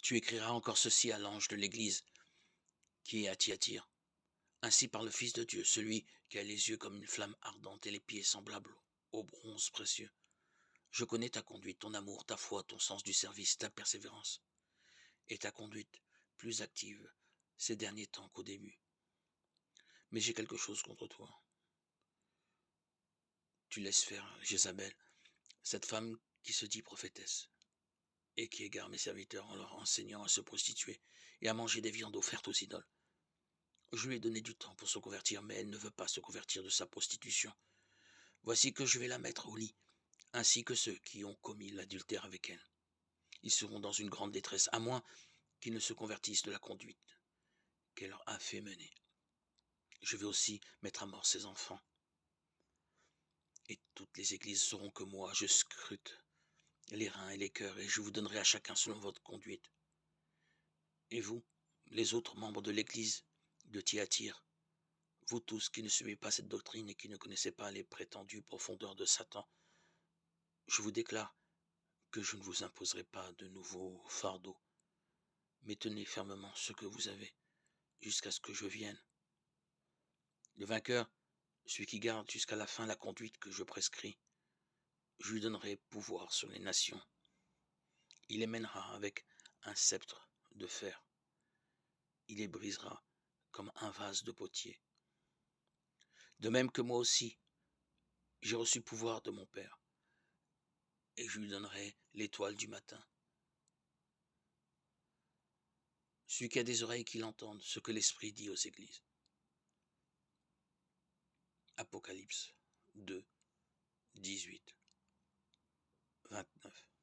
Tu écriras encore ceci à l'ange de l'église qui est à Thyatire. Ainsi par le Fils de Dieu, celui qui a les yeux comme une flamme ardente et les pieds semblables au bronze précieux. Je connais ta conduite, ton amour, ta foi, ton sens du service, ta persévérance et ta conduite plus active ces derniers temps qu'au début. Mais j'ai quelque chose contre toi. Tu laisses faire Jézabel, cette femme qui se dit prophétesse et qui égare mes serviteurs en leur enseignant à se prostituer et à manger des viandes offertes aux idoles. Je lui ai donné du temps pour se convertir, mais elle ne veut pas se convertir de sa prostitution. Voici que je vais la mettre au lit, ainsi que ceux qui ont commis l'adultère avec elle. Ils seront dans une grande détresse, à moins qu'ils ne se convertissent de la conduite qu'elle leur a fait mener. Je vais aussi mettre à mort ses enfants. Et toutes les églises sauront que moi, je scrute les reins et les cœurs, et je vous donnerai à chacun selon votre conduite. Et vous, les autres membres de l'église de Thyatire, vous tous qui ne suivez pas cette doctrine et qui ne connaissez pas les prétendues profondeurs de Satan, je vous déclare que je ne vous imposerai pas de nouveaux fardeaux, mais tenez fermement ce que vous avez, jusqu'à ce que je vienne. Le vainqueur, celui qui garde jusqu'à la fin la conduite que je prescris, je lui donnerai pouvoir sur les nations. Il les mènera avec un sceptre de fer. Il les brisera comme un vase de potier. De même que moi aussi, j'ai reçu pouvoir de mon Père, et je lui donnerai l'étoile du matin. Celui qui a des oreilles qu'il entende ce que l'Esprit dit aux églises. Apocalypse 2, 18, 29.